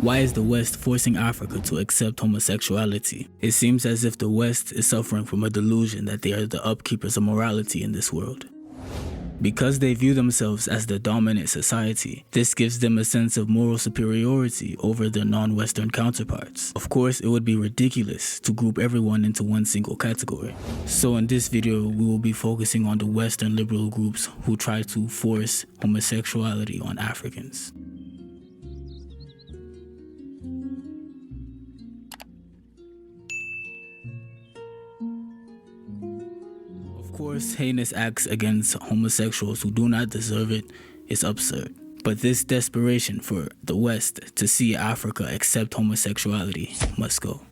Why is the West forcing Africa to accept homosexuality? It seems as if the West is suffering from a delusion that they are the upkeepers of morality in this world. Because they view themselves as the dominant society, this gives them a sense of moral superiority over their non-Western counterparts. Of course, it would be ridiculous to group everyone into one single category. So in this video, we will be focusing on the Western liberal groups who try to force homosexuality on Africans. Of course, heinous acts against homosexuals who do not deserve it is absurd. But this desperation for the West to see Africa accept homosexuality must go.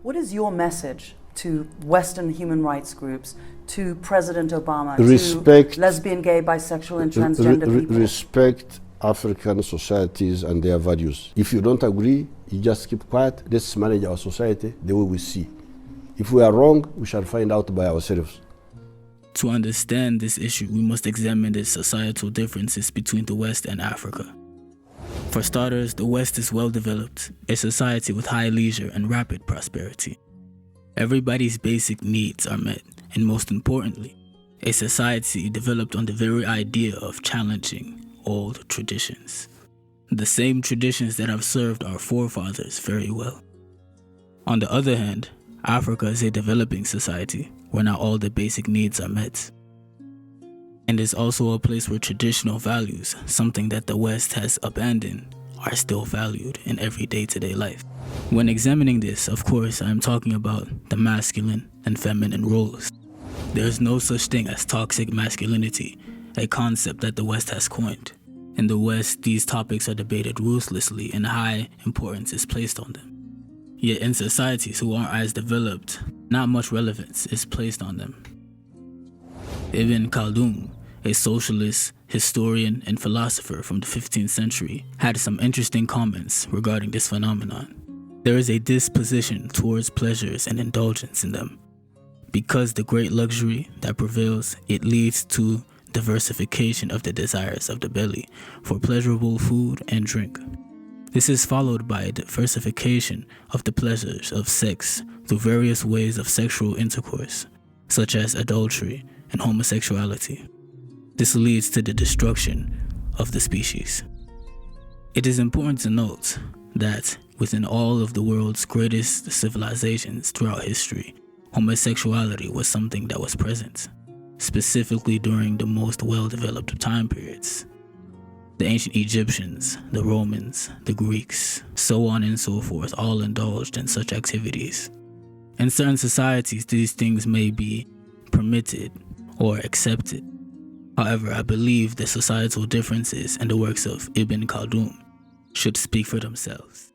What is your message to Western human rights groups, to President Obama, to lesbian, gay, bisexual and transgender people? Respect African societies and their values. If you don't agree, you just keep quiet. Let's manage our society the way we see. If we are wrong, we shall find out by ourselves. To understand this issue, we must examine the societal differences between the West and Africa. For starters, the West is well developed, a society with high leisure and rapid prosperity. Everybody's basic needs are met, and most importantly, a society developed on the very idea of challenging old traditions. The same traditions that have served our forefathers very well. On the other hand, Africa is a developing society where not all the basic needs are met. And is also a place where traditional values, something that the West has abandoned, are still valued in every day-to-day life. When examining this, of course, I am talking about the masculine and feminine roles. There is no such thing as toxic masculinity, a concept that the West has coined. In the West, these topics are debated ruthlessly and high importance is placed on them. Yet in societies who aren't as developed, not much relevance is placed on them. Ibn Khaldun, a socialist, historian, and philosopher from the 15th century, had some interesting comments regarding this phenomenon. There is a disposition towards pleasures and indulgence in them. Because the great luxury that prevails, it leads to diversification of the desires of the belly for pleasurable food and drink. This is followed by a diversification of the pleasures of sex through various ways of sexual intercourse, such as adultery and homosexuality. This leads to the destruction of the species. It is important to note that within all of the world's greatest civilizations throughout history, homosexuality was something that was present, specifically during the most well-developed time periods. The ancient Egyptians, the Romans, the Greeks, so on and so forth, all indulged in such activities. In certain societies, these things may be permitted or accepted. However, I believe the societal differences in the works of Ibn Khaldun should speak for themselves.